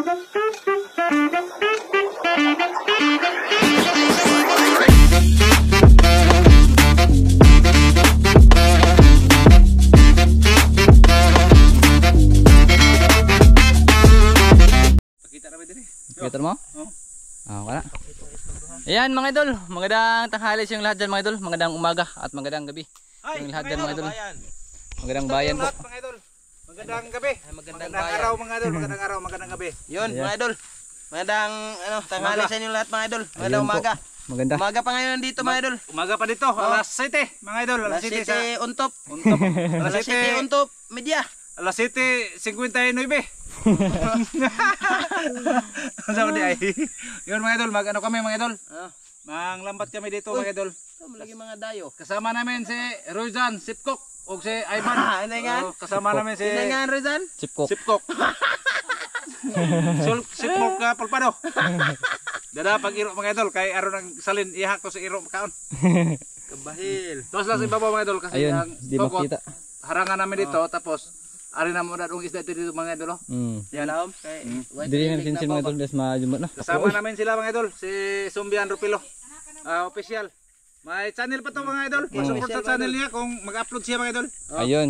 Kita mo? Wala. Ayan mga idol, magandang tanghali sa yung lahat dyan mga idol, magandang umaga at magandang gabi yung lahat dyan mga idol. Magandang bayan po. Magandang gabi. Magandang araw mga idol, magandang araw, magandang gabi. Yun mga idol. Magandang tanghali sa inyo lahat mga idol. Magandang umaga. Maganda. Umaga pa ngayon dito mga idol. Umaga pa dito, alas 7 mga idol. Alas 7 sa Untop. Alas 7 Untop, media. Alas 7:59. Sama di ay. Yun mga idol, mag-ano kami mga idol. Manglambat kami dito mga idol. Lagi mga dayo. Kasama namin si Rojan Sipkok o si Ivan. Kasama namin si Rojan Sipkok. Sipkok ka palpado. Dada pag iro mga idol kay aron ang salin ihak to sa iro kaon. Kabahil. Tapos lang sa ibabaw mga idol kasi ang makita. Harangan namin dito tapos ari na mo na dong isda dito mga idol. Yan laom. Dili namin sin mga idol des majumot na. Kasama namin sila mga idol si Sumbian Rupilo. Official. May channel pa to mga idol. Support sa channel niya kung mag-upload siya mga idol. Ayun.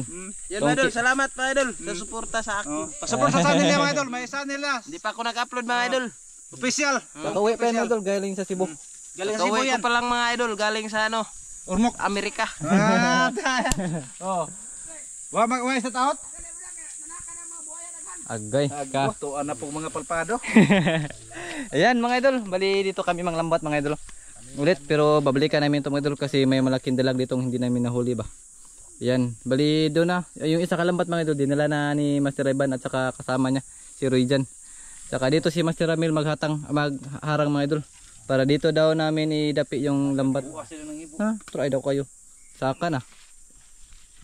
Yan mga idol, salamat mga idol sa suporta sa akin. Pa-support sa channel niya mga idol, may channel na. Hindi pa ako nag-upload mga idol. Official. Kakauwi pa yan idol, galing sa Cebu. Galing sa Cebu yan. Ko pa lang mga idol, galing sa ano? Urmok. Amerika. Wa sa taot? Agay ka. Tuan na po mga palpado. Ayan mga idol, bali dito kami manglambat mga idol. Ulit pero babalikan namin ito mga idol kasi may malaking dalag ditong hindi namin nahuli ba. Ayan, bali doon na. Yung isa kalambat mga idol, dinala na ni Master Ivan at saka kasama niya si Roy dyan. Saka dito si Master Ramil magharang mga idol. Para dito daw namin idapi yung lambat. Try daw kayo. Saka na.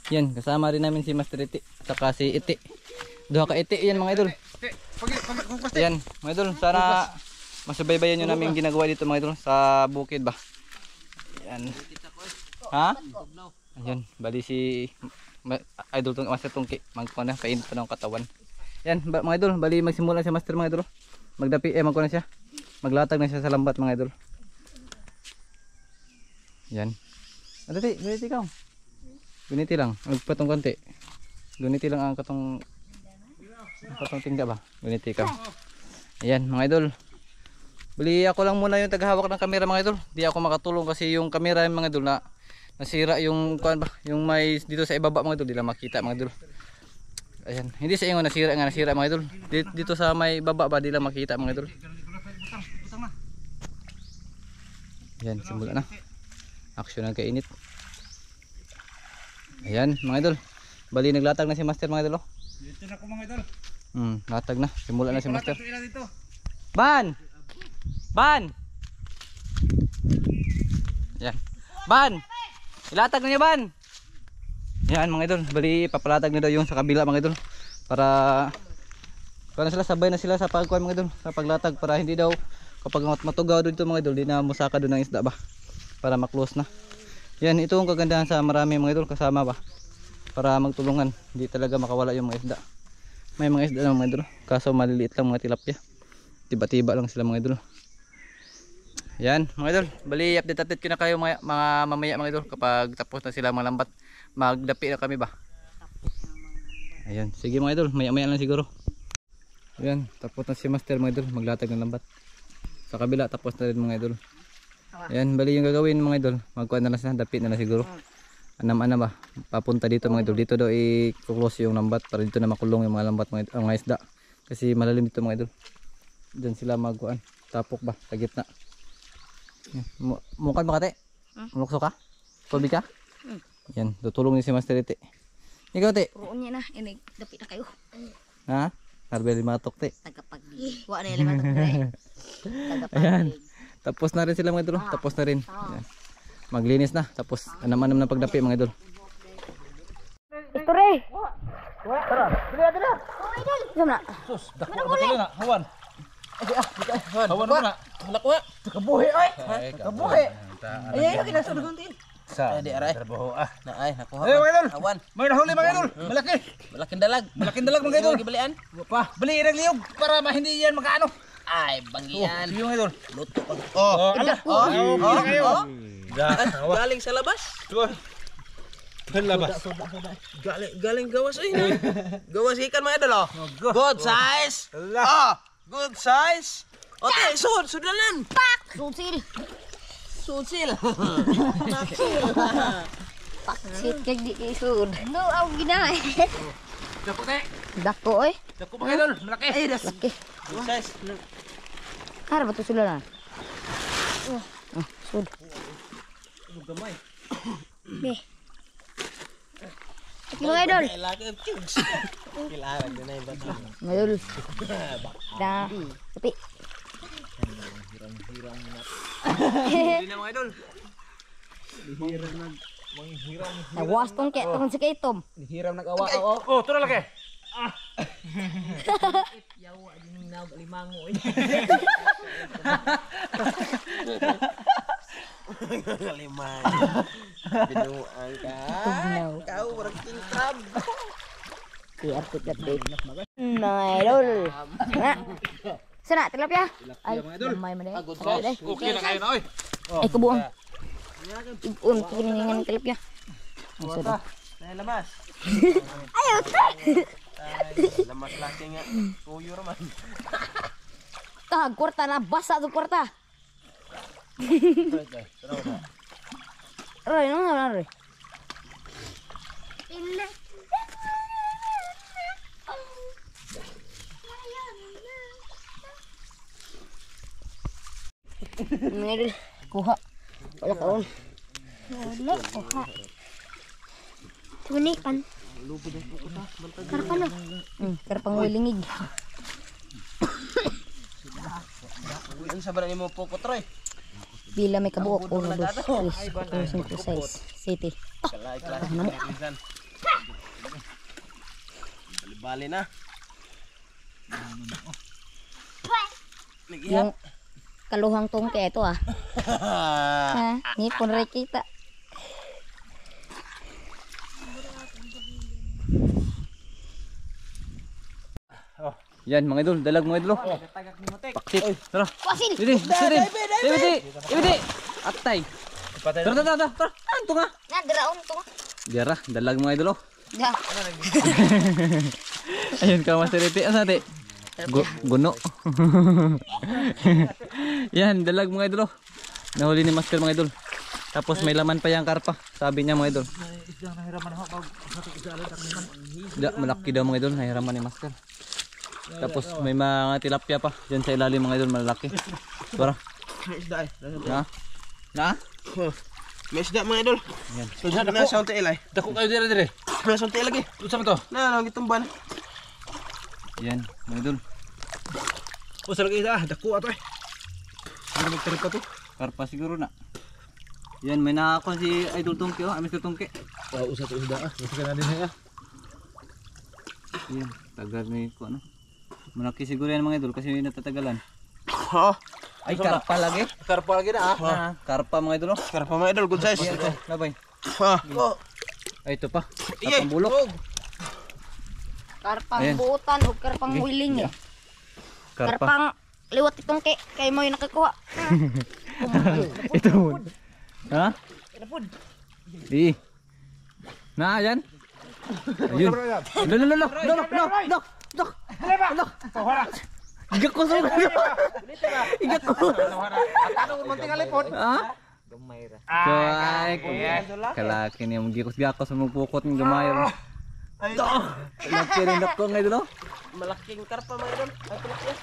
Yan, kasama rin namin si Master Iti at saka si Iti. Duha ka Iti yan mga idol. Ayan mga idol, sana masubaybayan nyo namin ginagawa dito mga idol sa bukid ba. Ayan. Ha? Ayan, bali si idol tong Master Tungki. Magkuha na, painit pa ng katawan. Ayan mga idol, bali magsimula si Master mga idol. Magdapi, magkuha na siya. Maglatag na siya sa lambat mga idol. Ayan. Adati, guniti ka. Guniti lang, magpatong konti. Guniti lang ang katong tingga ba? Guniti ka. Ayan mga idol. Bali ako lang muna yung taghahawak ng kamera mga idol. Di ako makatulong kasi yung kamera mga idol na nasira yung kuan ba, yung may dito sa ibaba mga idol, di lang makita mga idol. Ayan, hindi sa ingon nasira mga idol. Dito sa may baba ba di lang makita mga idol. Ayan, simula na. Action ang kainit. Ayan mga idol. Bali naglatag na si Master mga idol. Dito na ko mga idol. Latag na. Simula na si Master. Ban! Ban! Ayan. Ban! Ilatag na niya ban! Ayan mga idol. Bali papalatag na daw yung sa kabila mga idol. Para na sila, sabay na sila sa pagkuhan mga idol. Sa paglatag para hindi daw kapag matugaw dito mga idol, di na musaka doon ng isda ba. Para maklose na. Yan, ito ang kagandahan sa marami mga idol kasama ba. Para magtulungan. Hindi talaga makawala yung mga isda. May mga isda lang mga idol. Kaso maliliit lang mga tilapia. Tiba-tiba lang sila mga idol. Yan mga idol. Bali update ko na kayo mga mamaya mga idol. Kapag tapos na sila mga lambat. Magdapi na kami ba. Ayan. Sige mga idol. Maya-maya lang siguro. Ayan. Tapos na si Master mga idol. Maglatag ng lambat. Sa kabila tapos na rin mga idol. Ayan. Bali yung gagawin mga idol. Magkuha na lang sila. Dapi na lang siguro. Anam-ana ba. Papunta dito mga idol. Dito daw i-close yung lambat. Para dito na makulong yung mga lambat mga isda. Kasi malalim dito mga idol. Diyan sila magkuhan. Tapok ba. Sa gitna. Mukan ba kate? Mulukso ka? Kulbi ka? Yan, tutulong niya si Master Iti. Ikaw te? Oo niya na, inig, dapit na kayo. Ha? Harbel matok te. Tagapaglig. Wa na yung matok te. Ayan. Tapos na rin sila mga idol. Tapos na rin. Ayan. Maglinis na. Tapos anam-anam na pagdapi mga idol. Ito re. Tara, dili. Isam na. Sus, dako na, hawan. Hawan na. Halak wa. Kabuhi oy. Kabuhi. Ay, kinasod konti. Sa Di aray. trabaho ah. Na ay nakuha. Ay, mga idol. Awan. May nahuli mga idol. Malaki. Malaking dalag. Malaking dalag mga idol. Gibalian. Pa, bali irang liyog para hindi yan makaano. Ay, banggian. Sige mga idol. Luto pag. Oh, ano? Oh, kayo. Galing sa labas. Labas. Galing gawas ay. Gawas ikan mga idol oh. Good size. Ah, good size. Okay, sudanan. Susil. Susil. Paksit kag di kay sud. No, aw ginay. Dako te. Dako oy. Dako mga idol, malaki. Ay, das. Laki. Good size. Kara ba to sila na? Sud. Gamay. Be. Ito mga idol. Kailangan cubes. Kailangan din na yung bato. Mga idol. Da. Tapi. Hindi na mga idol. Nawas tong kaya tong si Kaitom. Hiram nag-awa ako. Oh, tura laki. Yawa din na limango. Limango. Binuang ka. Tugnaw. Kau working crab. Artik update. Mga idol. Ha? Sana tilapia. Ay, may man eh. Good size. Okay na kayo na oy. Ay kubuang. Kiningan ng tilapia. Ay, sudah. Saya lemas. Ayo, try. Lemas laki nga. Tuyur man. Tah, kwarta na basa tu kwarta. Roy, no, Roy. Ngidil, kuha. Wala kaon. Wala kuha. Tunikan. Karpan no? Karpang wilingig. Ang sabaran ni mo poko troy. Bila may kabuok 1, 2, 3, 4, 5, 6, 7. Kalay klase Ano mo? minsan. Bali na. Yung kaluhang tungke ito ah. Ha, ni pun rin kita. Yan mga idol, dalag mga idol. Paksit. Tara. Wasil! Dili, dili. Dili. Atay. Tara. Anto nga. Nga, daraon to. Diara, dalag mga idol. Nga. Ayun ka masariti. Asa ate? Guno. Yan, dalag mga idol. Nahuli ni Master mga idol. Tapos may laman pa yung karpa. Sabi niya mga idol. Malaki daw mga idol. Nahiraman ni Master. Tapos may mga tilapia pa. Diyan sa ilalim mga idol. Malalaki. Tara. Isda ay. Na? May isda mga idol. Yan. Sulod na sa unti ilay. Dako kayo dire. Na sa unti lagi. Unsa man to? Na nang gitumban. Yan mga idol. Usa lagi ida, dako ato eh. Ano magtarip pa to? Karpa siguro na. Yan, may nakakon si Idol Tungke. Oh, Mr. Tungke. Usa to isda ah. Usa ka na din ha. Yan, tagal na ko ano. Malaki siguro yan mga idol kasi natatagalan. Oh, Ay, karpa lagi. Karpa lagi na ah. Ah, karpa mga idol. Oh. karpa mga idol good size. Ito, labay. Ah. Oh. Ay, ito pa. Iyay. Karpang bulok. Karpang Ayan. buutan o karpang wiling eh. Karpa. Karpang liwat itong kay mo yung nakakuha. Ito mo. Ha? Di. Na, yan. Ayun. Look. Igak ko sa Igak ko. Ano man tingalipon? Ha? Ay, kalaki niya magikos-gakos sa magpukot ng gamayar. Laki rin ako ngayon no? Malaking karpa mga idol. Ay tilapia.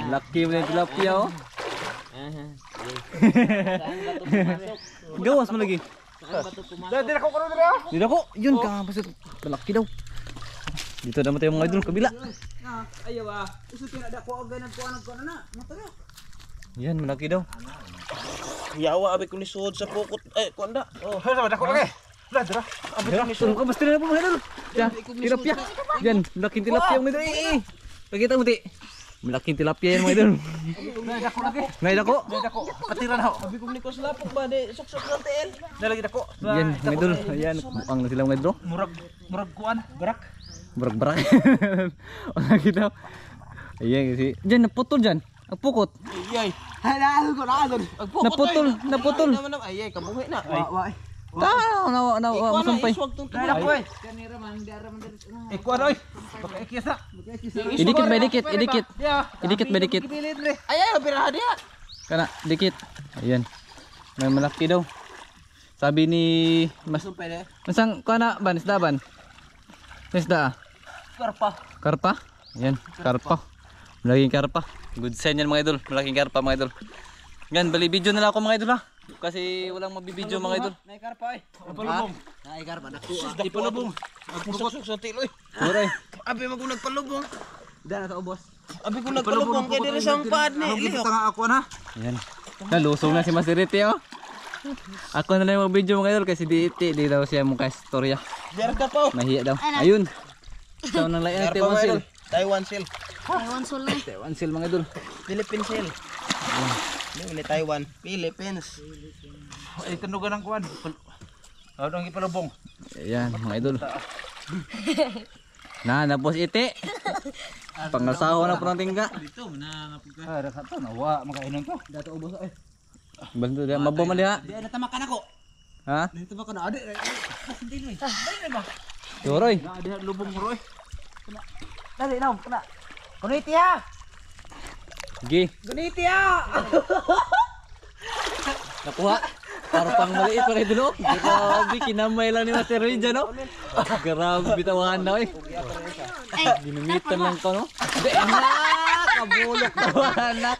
Laki mo yung tilapia oh. Gawas mo lagi. Dili ako kuno dire ah. Dito ko, yun ka, basta malaki daw. Dito naman tayo mga idol, kabila. Ayaw ah. Usa tina dako og ganad ko na. Matara. Yan, malaki daw. Yawa abi ko ni suod sa pukot. Ay, kuanda. Oh. Sa dako lagi. Dira. Tulong ka, basta na po mga idol. Yan, tilapia. Yan, malaking tilapia mga idol. Pakita mo ti. Malaking tilapia yan mga idol. Dako lagi. Naidako. Dako. Patiran ho. Sabi ko ni Kos lapok ba di suksok ng tiil. Nalagi dako. Yan mga idol. Ayan, mukhang na sila mga idol. Murag kuan, berak. Barak-barak. Wala kita. Ayan kasi. Diyan, naputol dyan. Ang pukot. Ayay. Halalo ko na doon. Naputol, naputol. Ayay, kabuhi na. Masumpay. Dako eh. Eh kuan oy. Baka ikisa. Idikit ba, idikit, idikit. Idikit ba, idikit. Ayay, piraha diha. Kana, dikit. Ayan. May malaki daw. Sabi ni Mas... Sumpay na. Masang, kana ban, isda ban? Isda ah. Karpa. Karpa? Ayan, karpa. Malaking karpa. Good sign yan mga idol. Malaking karpa mga idol. Yan, bali video na lang ako mga idol ha. Kasi walang mabibideo mga idol. Nay karpa ay. Palubong. Nay karpa dako. Di palubong. Suksok sa tiil oy. Suray. Abi mo ko nagpalubong. Dala ka ubos. Abi ko nagpalubong kay diri sa pad ni. Ano nga ako na? Ayan. Nalusong na si Master Riti oh. Ako na lang yung video mga idol kasi di daw siya mukha istorya. Diar ka pa. Mahiya daw. Ayun. Ito nang layan natin Taiwan seal. Taiwan seal. Taiwan sul na. Taiwan seal mga idol. Philippine seal. Ni Taiwan, Philippines. Ay tunugan ng kuan. Ano ang ipalubong? Ayan mga idol. Napos iti. Pangasawa na po ng tingga. Ah, rasa to nawa makainom to. Dato ubos ay. Bantu dia mabo man dia. Di na tamakan ako. Ha? Dito ba kana ade? Turoy. Na ada lubong mo roy. Dali na, kana. Kuniti ha. Gi. Kuniti ha. Nakuha. Parang maliit pa kayo dulo. Grabe, kinamay lang ni Master Rinja, no? Grabe, bitawan na, eh. Ginumitan lang ko, no? Hindi, anak! Kabulok na ba, anak?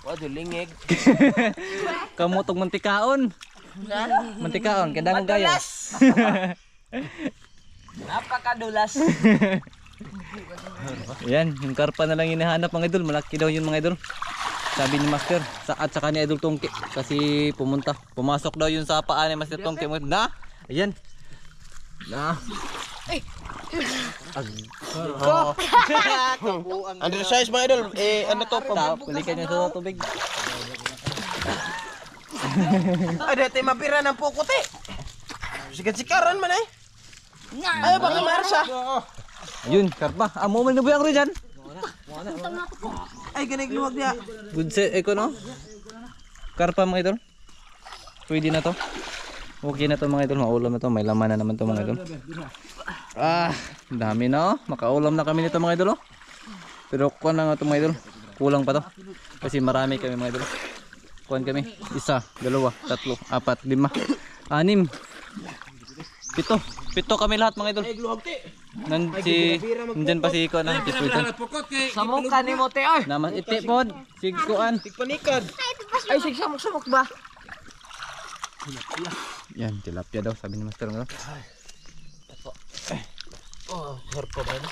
Wado lingig. Kamutog mantikaon. Mantikaon, kadang gayo. Napakadulas. Yan, yung karpa na lang hinahanap mga idol. Malaki daw yun mga idol. Sabi ni Master, at saka ni Idol Tongki. Kasi pumasok daw yun sa paa ni Master Tongki. Na, ayan. Na. Under size mga idol, ano to pa? Balikan niya sa tubig. Ay, dati mapira ng pukot eh. Sikat-sikaran man eh. Ay, baka marsa. Ayun, karpa. Amo man na buyang rin dyan. Ay, ganig luwag niya. Good set, eko no? Karpa mga idol. Pwede na to. Okay na to mga idol. Maulam na to. May laman na naman to mga idol. Ah, dami na oh. Makaulam na kami nito mga idol oh. Pero kuhan na nga to mga idol. Kulang pa to. Kasi marami kami mga idol. Kuhan kami. 1, 2, 3, 4, 5, 6, 7 kami lahat mga idol. Ay, luwag ti. Nandyan pa si Kuan na. Pukot kay Samukan ni Mote ay. Naman iti pod. Si Kuan. Tigpanikad. Ay, samok-samok ba? Yan, tilapia daw sabi ni Master ng Oh, harpa ba na?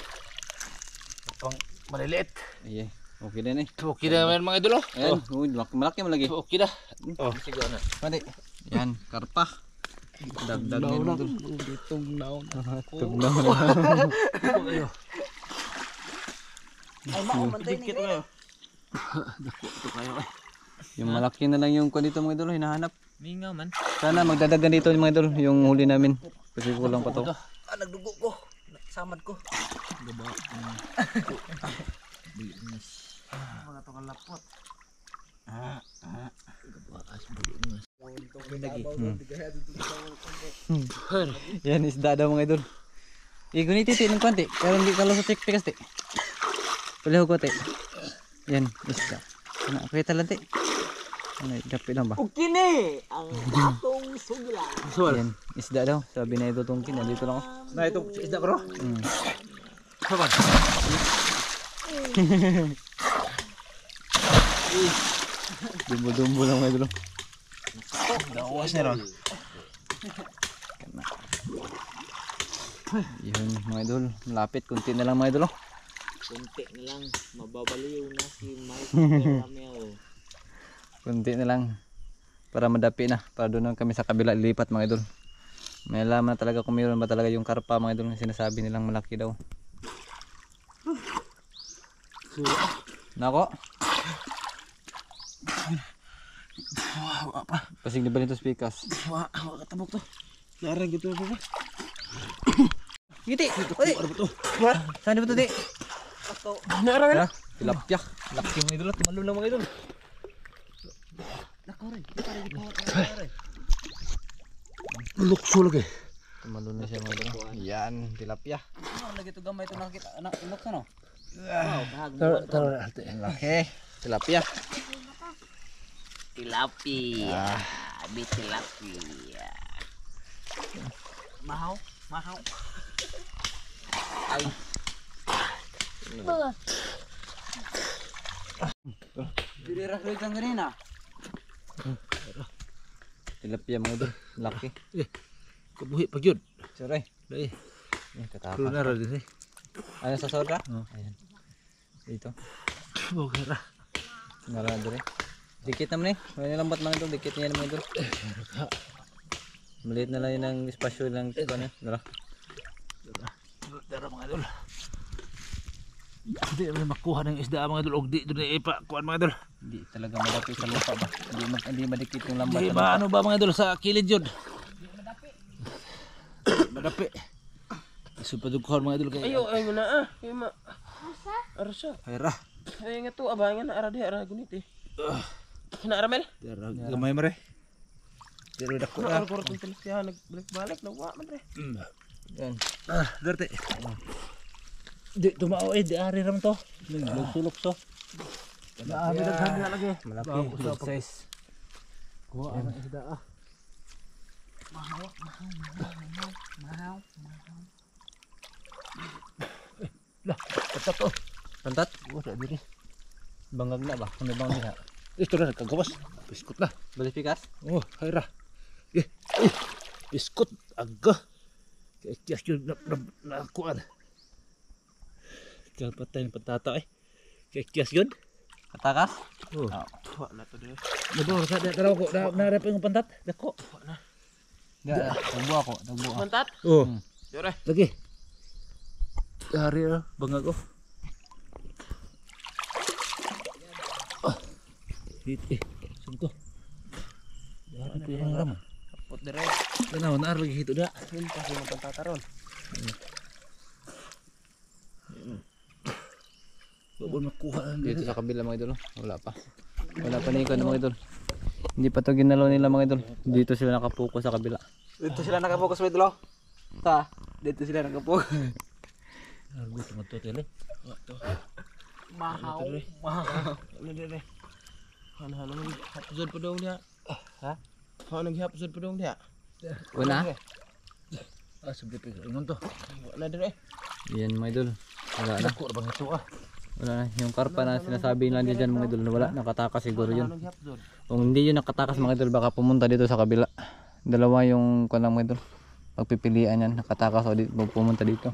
pang maliliit. Aye, okay din eh. Okay na man mga idol oh. Ayan, malaki malaki. Okay na. Oh, Sige na. Pwede. Yan, karpa. Dagdag din mo dun. tugnaw na. Tugnaw na. Ay, maumantay ni kayo. Yung malaki na lang yung kuan dito mga idol, hinahanap. Mingaw man. Sana magdadagan dito mga idol, yung huli namin. Kasi kulang pa to. Ah, nagdugo ko. Samad ko. Mga to kalapot. Yan, isda daw mga idol. Iguniti ti ng konti, pero hindi kalau sa tik tikas ti. Palaho ko ti. Yan, isda. Ano, kita lang ti. Ano, dapat lang ba? Ukini ang atong sugla. Yan, isda daw. Sabi na ito tungkin, nandito lang ako. Na ito isda bro. Saban. Dumbo-dumbo lang mga idol. Dawas na ron. Yun mga idol, malapit, kunti na lang mga idol. Kunti na lang, mababaliw na si Mike Rameo. Kunti na lang para madapi na, para doon na kami sa kabila lilipat mga idol. May alaman na talaga kung mayroon ba talaga yung karpa mga idol na sinasabi nilang malaki daw. Nako. Wah, apa? Pasig di ba nito spikas? Wah, katabok to. Narang gitu apa? Giti. Oy. Ano ba to? Saan di ba to di? Narang. Ha? Tilapia. Laki mga idol at malo na mga idol. Lukso lagi. Tumalo na siya mga idol. Yan, tilapia. Lagi to gamay to nakita anak ilok sa no. Taruh ate. Laki. Tilapia. Tilapia. Abi tilapia. Mahau, mahau. Dirira ko lang ganina. Tilapia mga idol. Laki. Kebuhi pag yun. Saray. Dai. Katakas. Kulo na ra din. Ano sa soda? Ayan. Dito. Okay ra. Nara dire. Dikit naman eh. May lambat mga idol. Dikit niya mga idol. Maliit na lang yun ang espasyo lang. Nara. Dara mga idol. Hindi naman makuha ng isda mga idol. Og di doon ipa kuan mga idol. Hindi talaga malaki sa lupa ba? Hindi madikit yung lambat Di sa ba lupa. ano ba mga idol sa kilid yun? Madapi. Isupadugkuhan mga idol kay. Ayo, ay mo na ah. Ay ma. Arsa. Hayra. Ay nga to abangan ara di ara gunit eh. Na aramel. Dara gamay mare. Dara dako Na na. ko rin telesya nagbalik na wa man re. Yan. Darte. Di tumao di ari ram to. Lukso-lukso. Naami daghan na lagi. Malaki. Big size. Kuha ang isda ah. Lah, patap to. Pantat? Wala diri. Bangag na ba? Ano bang niya? Ito na nagkagawas. Biskut na. Balifikas? Oh, hayra. Biskut aga. Kaya yun na kuan. Kaya patay ng patata eh. Kaya yun. Katakas? Oh. Wa na to de. Nabo sa daraw ko na rep yung pantat. Dako. Tagbo ako. Tagbo ako. Mantat. Oh. Yore. Lagi. Hari bangag ko. Sungko. Dari ko yung ram. Put dire. Tanaw na lagi hito da. Yun pa sa pantataron. Babon makuha Dito sa kabila mga idol. Wala pa. Wala pa na ikon mga idol. Hindi pa to ginalaw nila mga idol. Dito sila nakapokus sa kabila. Dito sila nakapokus med lo. Ta, dito sila nakapokus. Argo tumato tele. Mahaw. Mahaw. Ano dire? Hana mo hapsod pa daw niya. Ha? Hana hapsod pa daw niya. Una? Ah, sabi pa ingon to. Wa na dire. Yan mga idol. Wala na. Dako bang ito ah. Wala na. Yung karpa na sinasabi nila dyan mga idol. Wala. Nakatakas siguro yun. Hana hapsod. Kung hindi yun nakatakas mga idol, baka pumunta dito sa kabila. Dalawa yung kanang mga idol. Pagpipilian yan. Nakatakas o pumunta dito.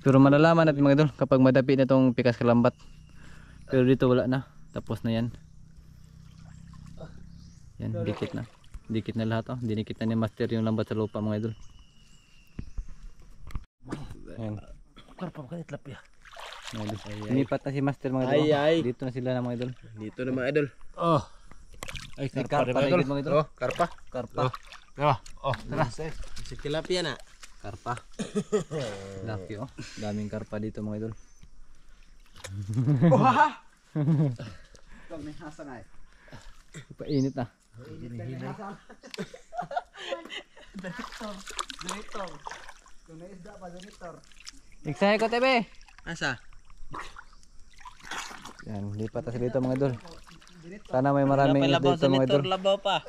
Pero malalaman natin mga idol kapag madapi na itong pikas kalambat. Pero dito wala na. Tapos na yan. Yan, dikit na. Dikit na lahat oh. Dinikit na ni master yung lambat sa lupa mga idol. Ayan. Karpa ka itlap ya. Mga idol. Linipat na si master mga idol. Ay. Dito na sila na mga idol. Dito na mga idol. Oh. Ay May karpa karpa na rin idol mga idol. Oh, karpa. Karpa. Tara. Oh, tara. Si tilapia na. Karpa. Laki oh. Daming karpa dito mga idol. Kami hasa na. Painit na. Iksahe ko tebe. Asa? Yan, lipat na sila dito mga idol. Sana may maraming dito mga idol. Labaw pa.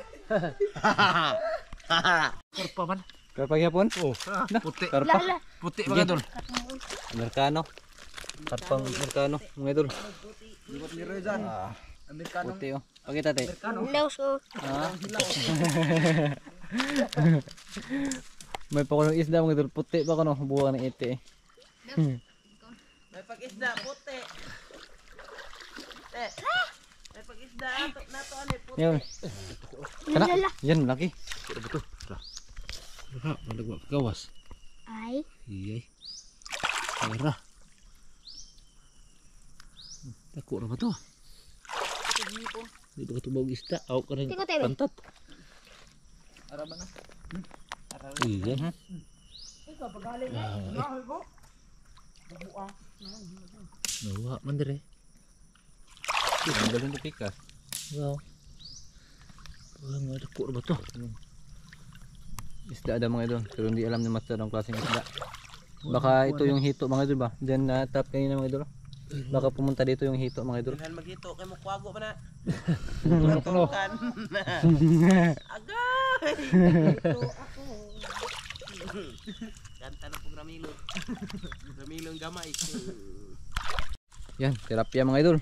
Karpa man. Karpa yapon? Oh. Puti. Karpa. Puti mga idol. Amerikano. Karpang Amerikano mga idol. Puti oh. Pakita te. Ah. May pa ng isda mga idol. Puti pa kono. Buwa ng iti eh. May pag-isda puti. May pag-isda nato ani puti. Yan. Kana. Yan laki. Ha, malagwa gawas. Ay. Iyay. Tara. Dako na ba to? Di ba katubog isda? Aw ka rin Tingko, Tebe. pantat. Iyay. Nawa man dire. Ang galing na pikas. Wow. Nga dako na ba to? Isda ada mga idol, pero hindi alam ni master ang klaseng isda. Baka ito yung hito mga idol ba? Diyan na tap kanina mga idol. Baka pumunta dito yung hito mga idol. Ilhan maghito kay mo kuwago pa na. Puno. Kan. Agay. Ito ako. Kanta na po Ramilo. Ramilo ang gamay. Yan, tilapia mga idol.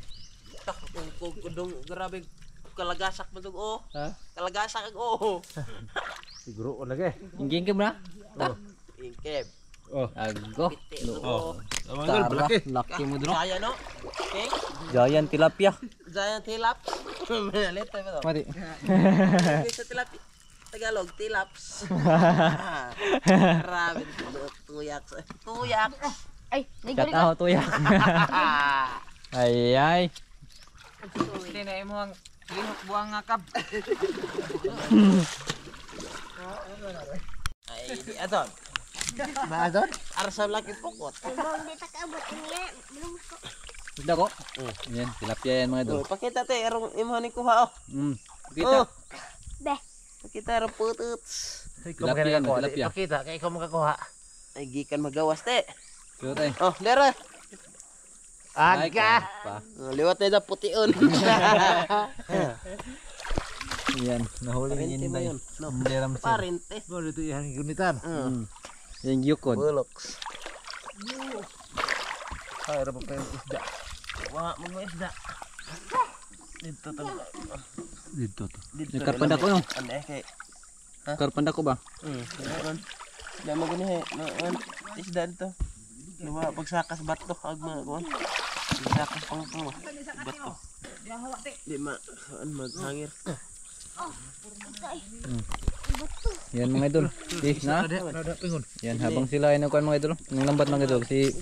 Tak kung grabe kalagasak mo dug oh. Ha? Kalagasak ang oh. Siguro o lagi. Ingking ka ba? Ingkeb. Oh. Ago. Piti oh. Mga idol, Tara, malaki. laki mo dro. Saya no. Okay. Giant tilapia. Giant tilap. Malit tayo ba to? Mati. Sa tilap. Tagalog, tilaps. Grabe. Tuyak. Tuyak. Ay, Shout out to ya. Ay ay. Hindi na mo ang lihok buang nga kab. Ay, adon. Ba doon? Arsa laki pokot. Isda ko. Yan, tilapia yan mga idol. Oh, pakita te arong imo ni kuha oh. Kita. Oh. Pakita arong pututs. Tilapia yan, tilapia. Pakita kay ikaw makakuha. Ay gikan magawas te. Pero tayo. Oh, dere. Aga. Liwat na putiun. Yan, nahuli Parente niya mo yun. yun. No. Hindi ram sir. Parente. Ano dito yan gunitan? Yan yukod. Buloks. Ay, ra pa yung isda. Wa mo isda. Dito to. Dito to. Dito. Yung karpanda ko no? Ande kay. Karpanda ko ba? Meron. Da mo gani he. Noon isda dito. Luwa pagsakas bato ag mga kuan. Pagsakas pang bato. Di ma maghangir. Yan mga idol. Na? Nada pingon. Yan, habang sila ay nagkuhan mga idol. Nang lambat mga idol. Si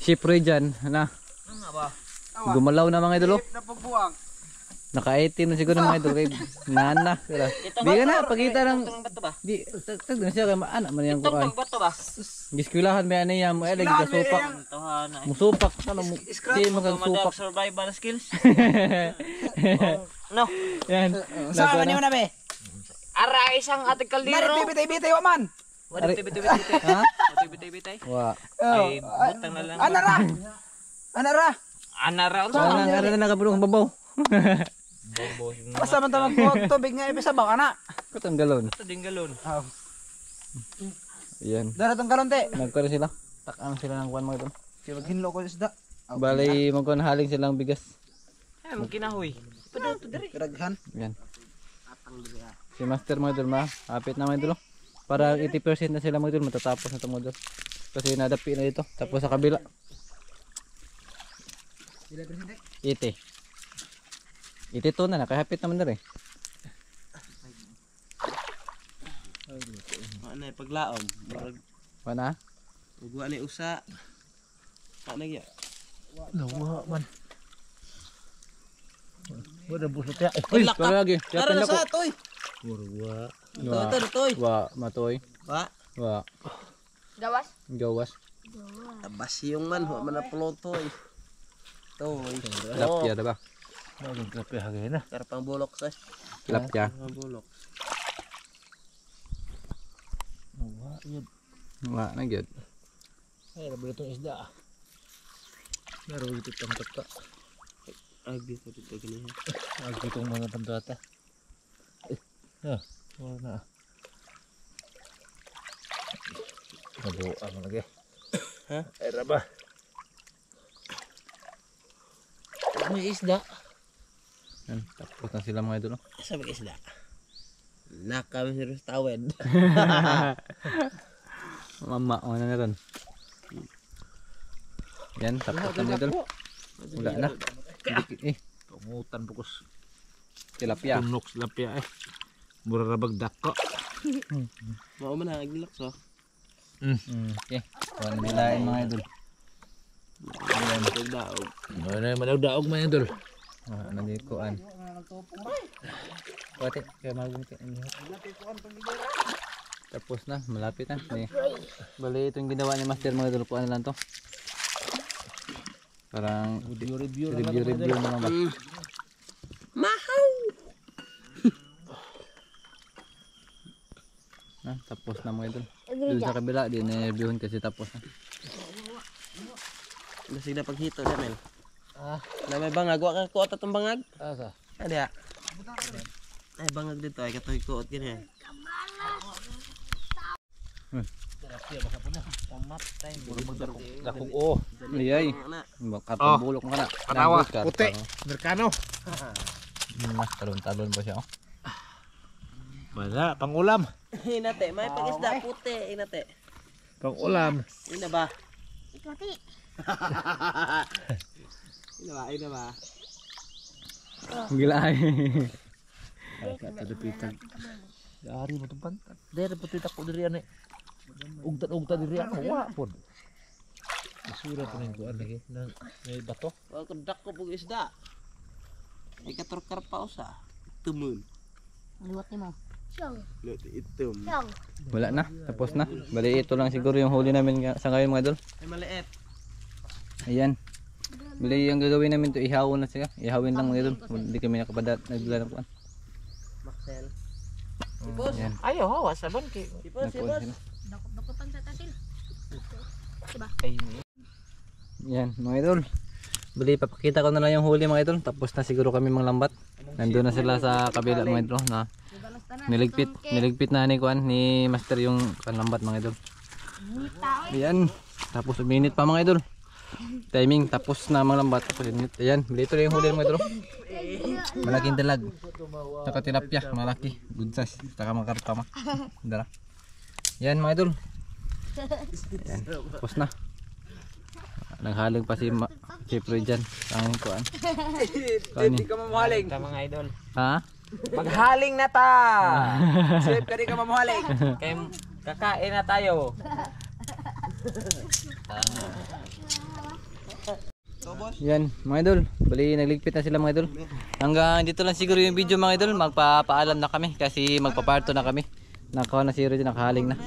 Shipre dyan. Na? Nga ba? Gumalaw na mga idol. Napagbuang. Naka-18 na siguro mga idol. Kay nana. Biga na, pagkita ng... Itong bato ba? Di, tag na siya kay maanak man yung Itong kuhan. bato ba? Giskwilahan may ano yan. Ay, lagi ka supak. Tohana. Musupak. Ano mo? Di magagsupak. Survival skills. No. Yan. Saan man yun na be? Ara isang ating kaldero. Naripibitay-bitay wa man. Wala bitay-bitay. Ha? Bitay-bitay. Wa. Ay, butang na lang. Anara. Anara. Anara. Wala nga rin na nakabulong babaw. Basta man tamang tubig nga ibisa ba kana? Katang galon. Ito ding galon. Yan. Dara tong kalonte. Nagkaroon sila. Takaan sila ng kuhan mga idol. Kaya maghinlo ko isda. Bali, magkuhan haling silang bigas. Ay, magkinahoy. Padaan to diri. Kiraghan. Yan. Si Master mga idol hapit na mga idol. Para 80% na sila mga idol, matatapos na ito mga idol. Kasi nadapi na dito. Tapos sa kabila. 80. 82 na, nakahapit naman na rin. Ano ay paglaom? Wana? Ugwa ni usa. Ano gyud? Nawa man. Wala busot ya. Uy, para lagi. Tara Yapin na ako. sa toy. Murwa. Wa. Toy. Wa, matoy. Ba? Wa. Gawas. Gawas. Tabas yung man, wa man na plotoy. Toy. Tilapia diba? Maging kape hagay na. Karpang bulok sa. Tilapia. Bulok. Nawa yun. Wa, nagyod. Ay, rabi itong isda. Meron ito tamtak ka. Agi ko dito ganyan. Agi itong mga tamtata. Wala na. Nabuo mo lagi. Ha? Ay, raba. May isda. Yan, tapos na sila mga idol. Sabi isda. Nakami sa tawed. Mama, ano na ron? Yan, tapos na mga idol. Wala na. Tungutan pukos. Tilapia. Tunok silapya eh. Mura rabag dako. Mao man ang relax oh. Okay. Kuha na bilain mga idol. Daog. Ano yung madawdaog mga idol? Nandikuan. Pati, kaya magunti. Tapos na, malapit na. Bali, ito yung ginawa ni Master mga idol. Kuha na lang to. Parang review naman ba? Mahaw! Tapos na mga idol. Doon sa kabila, di na-reviewin kasi tapos na. Basig na paghito na Mel. Na may bangag, wa ka kuot atong bangag? Asa? Adi ah. Ay bangag dito ay katoy kuot gini. Dakog o. Iyay. Baka pambulok mo ka na. Panawa, Nabot ka. puti, Amerikano. Talon-talon pa siya. Wala, pangulam. Inate, may pagisda puti inate. Pangulam. Ina ba? Ina ba? Gila ay. Dari mo itong pantat. Dari mo ito ako diri ano eh. Ugtan diri ano. Wala po. Isura po ng kuwan lagi. May bato. Wa ko dako pug isda. Ay katorkar pa usa. Tumun. Liwat ni mo. Lut itum. Wala na, tapos na. Bali ito lang siguro yung huli namin sa ngayon mga idol. Ay maliit. Ayan. Bali yung gagawin namin to ihawin na siya. Ihawin lang mga idol. Hindi kami nagla ng kuwan. Maxel. Sipos. Ayan. Ayaw, hawa sa ban. Sipos, Nagkuhan sipos. sila. Yan mga idol. Bali papakita ko na lang yung huli mga idol. Tapos na siguro kami mga lambat. Nandun na sila sa kabila mga idol na niligpit na ni kuan ni Master yung kuan lambat mga idol. Ayan. Tapos minute pa mga idol. Timing tapos na mga lambat. Tapos minute. Ayan. Bali ito na yung huli mga idol. Malaking dalag. Saka tilapia. Malaki. Good size. Saka mga karpa ma. Dala. Yan mga idol. Ayan. Tapos na. Naghaling pa si Jeffrey dyan. Ang kuan. Hindi ka mamuhaling. Mga idol. Ha? Maghaling na ta. Sip ka di ka mamuhaling. Kay kakain na tayo. Yan mga idol. Bali nagligpit na sila mga idol. Hanggang dito lang siguro yung video mga idol. Magpapaalam na kami kasi magpaparto na kami. Nakakuha na si Roger, nakahaling na.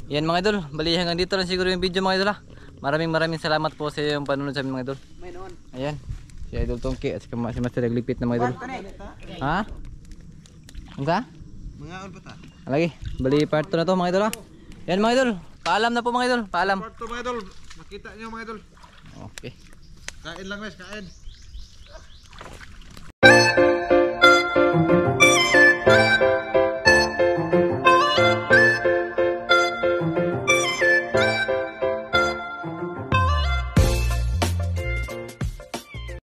Yan mga idol. Bali hanggang dito lang siguro yung video mga idol ha. Maraming salamat po sa yung panunod sa amin mga idol. Ayan. Si Idol Tongki at si Master nagligpit na mga idol. Ha? Ang ka? Mga on pa ta. Lagi. Bali part 2 na to mga idol ha. Yan mga idol. Paalam na po mga idol. Paalam. Parto mga idol. Makita nyo mga idol. Okay. Kain lang guys, kain.